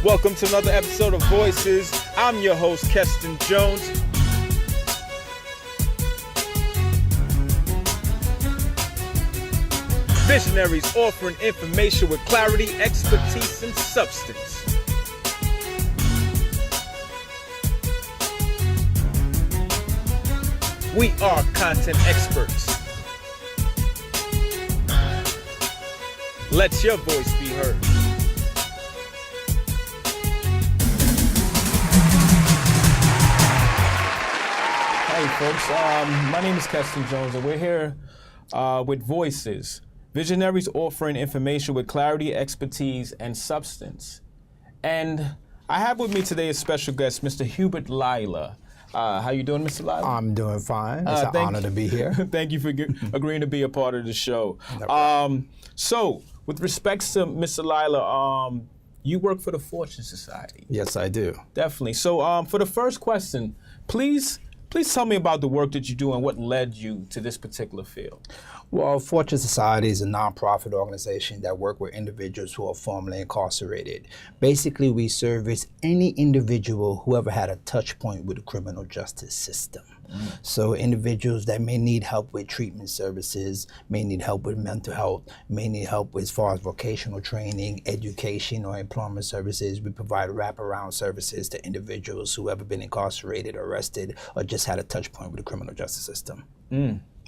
Welcome to another episode of Voices. I'm your host, Keston Jones. Visionaries offering information with clarity, expertise, and substance. We are content experts. Let your voice be heard. Hey folks, my name is Keston Jones and we're here with Voices. Visionaries offering information with clarity, expertise, and substance. And I have with me today a special guest, Mr. Hubert Lila. How you doing, Mr. Lila? I'm doing fine. It's an honor to be here. Thank you for agreeing to be a part of the show. So, with respects to Mr. Lila, you work for the Fortune Society. Yes, I do. Definitely. So, for the first question, please tell me about the work that you do and what led you to this particular field. Well, Fortune Society is a nonprofit organization that work with individuals who are formerly incarcerated. Basically, we service any individual who ever had a touch point with the criminal justice system. So individuals that may need help with treatment services, may need help with mental health, may need help as far as vocational training, education, or employment services. We provide wraparound services to individuals who ever been incarcerated, arrested, or just had a touch point with the criminal justice system.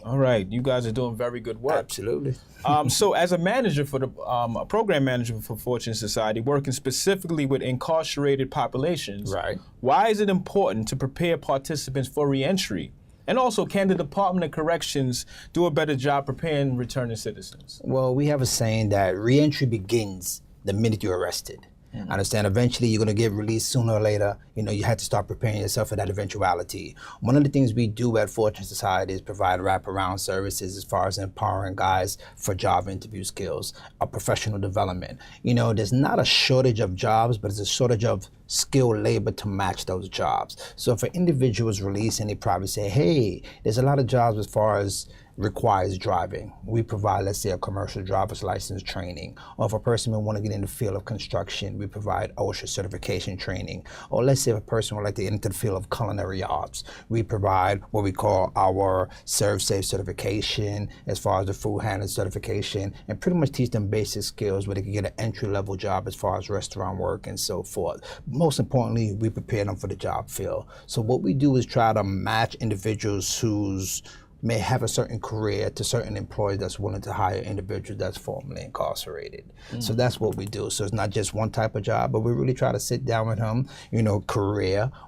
All right, you guys are doing very good work. Absolutely. So as a manager for the a program manager for Fortune Society, working specifically with incarcerated populations, Right. Why is it important to prepare participants for reentry? And also, can the Department of Corrections do a better job preparing returning citizens? Well, we have a saying that reentry begins the minute you're arrested. I understand eventually you're going to get released sooner or later. You know, you have to start preparing yourself for that eventuality. One of the things we do at Fortune Society is provide wraparound services as far as empowering guys for job interview skills, professional development. You know, there's not a shortage of jobs, but it's a shortage of skilled labor to match those jobs. So for individuals released and they probably say, hey, there's a lot of jobs as far as requires driving. We provide, let's say, a commercial driver's license training. Or if a person may want to get in the field of construction, we provide OSHA certification training. Or let's say if a person would like to get into the field of culinary arts, we provide what we call our Serve Safe certification as far as the food handling certification, and pretty much teach them basic skills where they can get an entry-level job as far as restaurant work and so forth. Most importantly, we prepare them for the job field. So what we do is try to match individuals who's may have a certain career to certain employers that's willing to hire individuals that's formerly incarcerated. So that's what we do. So it's not just one type of job, but we really try to sit down with them, you know,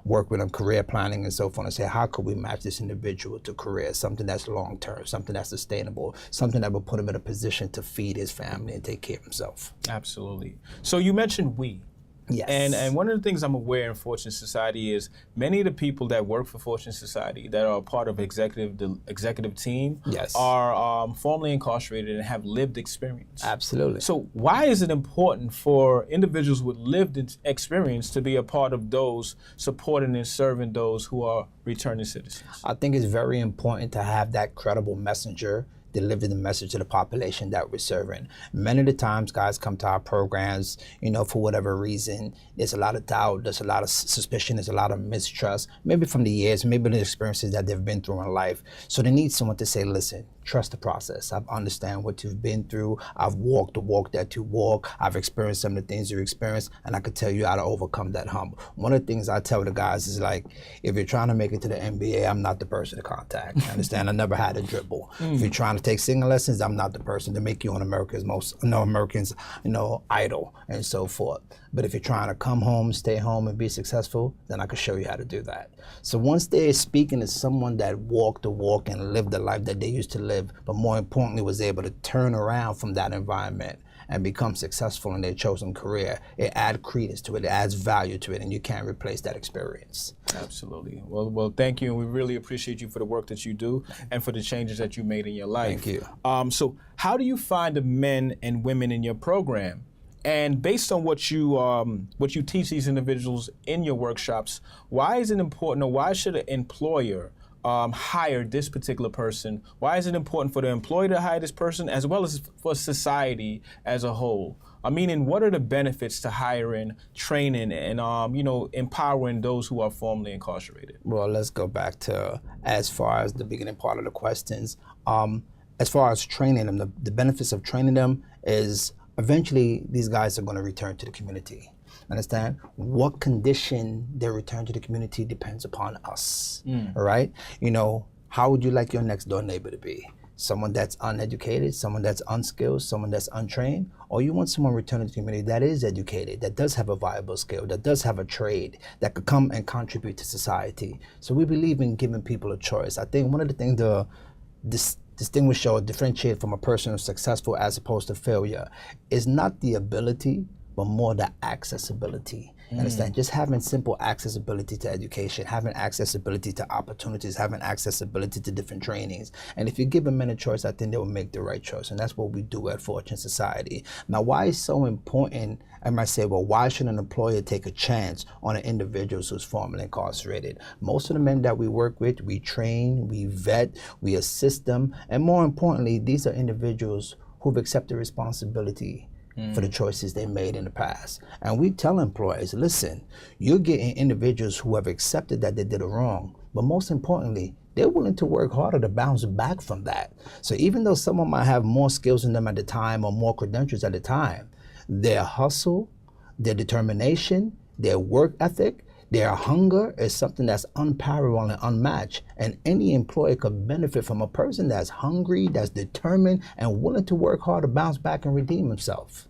work with them, career planning and so forth, and say, how could we match this individual to career, something that's long-term, something that's sustainable, something that will put him in a position to feed his family and take care of himself. Absolutely. So you mentioned we. Yes. And one of the things I'm aware in Fortune Society is many of the people that work for Fortune Society that are part of the executive team are formerly incarcerated and have lived experience. Absolutely. So why is it important for individuals with lived experience to be a part of those supporting and serving those who are returning citizens? I think it's very important to have that credible messenger deliver the message to the population that we're serving. Many of the times guys come to our programs, you know, for whatever reason, there's a lot of doubt, there's a lot of suspicion, there's a lot of mistrust, maybe from the years, maybe the experiences that they've been through in life. So they need someone to say, listen, trust the process. I understand what you've been through. I've walked the walk that you walk. I've experienced some of the things you experienced, and I could tell you how to overcome that hump. One of the things I tell the guys is like, if you're trying to make it to the NBA, I'm not the person to contact. You understand? I never had a dribble. If you're trying to take singing lessons, I'm not the person to make you on America's idol and so forth. But if you're trying to come home, stay home, and be successful, then I can show you how to do that. So once they're speaking to someone that walked the walk and lived the life that they used to live, but more importantly was able to turn around from that environment and become successful in their chosen career, it adds credence to it, it adds value to it, and you can't replace that experience. Absolutely. Well, thank you, and we really appreciate you for the work that you do and for the changes that you made in your life. Thank you. So how do you find the men and women in your program? And based on what you teach these individuals in your workshops, why is it important, or why should an employer hire this particular person? Why is it important for the employer to hire this person as well as for society as a whole? Meaning, what are the benefits to hiring, training, and empowering those who are formerly incarcerated? Well, let's go back to as far as the beginning part of the questions. As far as training them, the benefits of training them is eventually these guys are going to return to the community. Understand? What condition they return to the community depends upon us. All right? How would you like your next door neighbor to be? Someone that's uneducated, someone that's unskilled, someone that's untrained, or you want someone returning to the community that is educated, that does have a viable skill, that does have a trade, that could come and contribute to society. So we believe in giving people a choice. I think one of the things to distinguish or differentiate from a person who's successful as opposed to failure is not the ability, but more the accessibility. Understand? Just having simple accessibility to education, having accessibility to opportunities, having accessibility to different trainings. And if you give them a choice, I think they will make the right choice. And that's what we do at Fortune Society. Now, why it's so important, I might say, well, why should an employer take a chance on an individual who's formerly incarcerated? Most of the men that we work with, we train, we vet, we assist them. And more importantly, these are individuals who've accepted responsibility for the choices they made in the past. And we tell employees, listen, you're getting individuals who have accepted that they did it wrong, but most importantly, they're willing to work harder to bounce back from that. So even though someone might have more skills in them at the time or more credentials at the time, their hustle, their determination, their work ethic, their hunger is something that's unparalleled and unmatched. And any employer could benefit from a person that's hungry, that's determined, and willing to work hard to bounce back and redeem himself.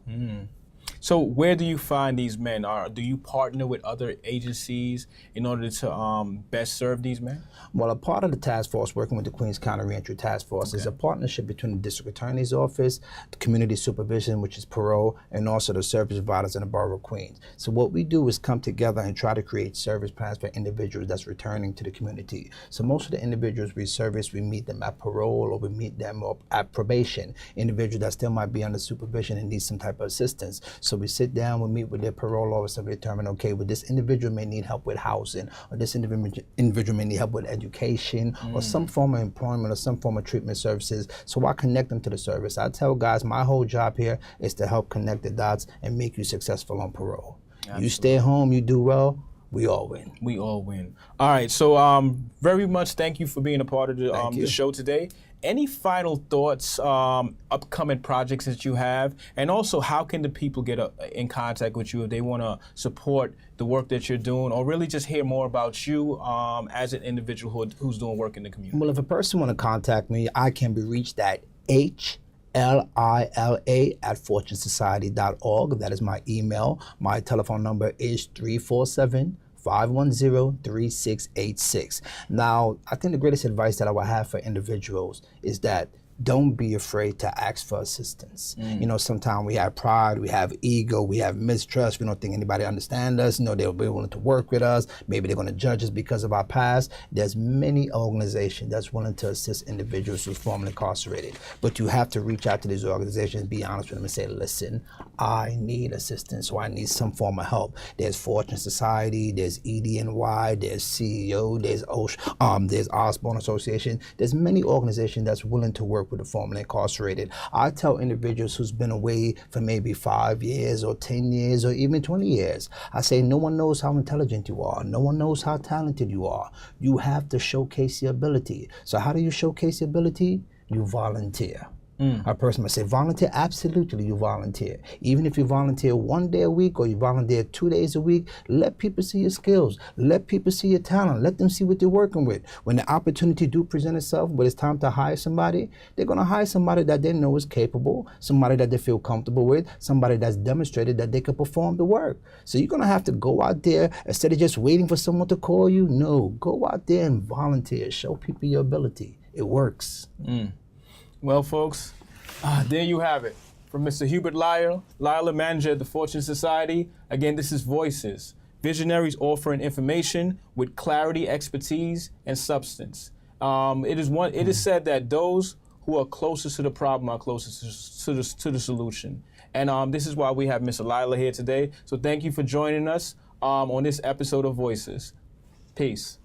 So where do you find these men? Do you partner with other agencies in order to best serve these men? Well, a part of the task force, working with the Queens County ReEntry Task Force, is a partnership between the District Attorney's Office, the Community Supervision, which is parole, and also the service providers in the Borough of Queens. So what we do is come together and try to create service plans for individuals that's returning to the community. So most of the individuals we service, we meet them at parole or we meet them at probation. Individuals that still might be under supervision and need some type of assistance. So we sit down, we meet with their parole officer, we determine, okay, well, this individual may need help with housing, or this individual may need help with education, or some form of employment, or some form of treatment services. So I connect them to the service. I tell guys, my whole job here is to help connect the dots and make you successful on parole. Absolutely. You stay home, you do well, we all win. We all win. All right, so very much thank you for being a part of the show today. Any final thoughts, upcoming projects that you have, and also how can the people get in contact with you if they want to support the work that you're doing, or really just hear more about you as an individual who's doing work in the community? Well, if a person want to contact me, I can be reached at HLILA@fortunesociety.org. That is my email. My telephone number is 347-510-3686. Now, I think the greatest advice that I would have for individuals is that don't be afraid to ask for assistance. Sometimes we have pride, we have ego, we have mistrust. We don't think anybody understands us. They'll be willing to work with us. Maybe they're going to judge us because of our past. There's many organizations that's willing to assist individuals who's formerly incarcerated. But you have to reach out to these organizations, be honest with them and say, listen, I need assistance, or I need some form of help. There's Fortune Society, there's EDNY, there's CEO, there's OSH, there's Osborne Association. There's many organizations that's willing to work with the formerly incarcerated. I tell individuals who's been away for maybe 5 years or 10 years or even 20 years, I say, no one knows how intelligent you are. No one knows how talented you are. You have to showcase your ability. So how do you showcase your ability? You volunteer. A person might say, volunteer? Absolutely, you volunteer. Even if you volunteer 1 day a week or you volunteer 2 days a week, let people see your skills. Let people see your talent. Let them see what you're working with. When the opportunity do present itself, but it's time to hire somebody, they're going to hire somebody that they know is capable, somebody that they feel comfortable with, somebody that's demonstrated that they can perform the work. So you're going to have to go out there instead of just waiting for someone to call you. No, go out there and volunteer. Show people your ability. It works. Well, folks, there you have it. From Mr. Hubert Lila, manager at the Fortune Society. Again, this is Voices. Visionaries offering information with clarity, expertise, and substance. It is said that those who are closest to the problem are closest to the solution. And this is why we have Mr. Lila here today. So thank you for joining us on this episode of Voices. Peace.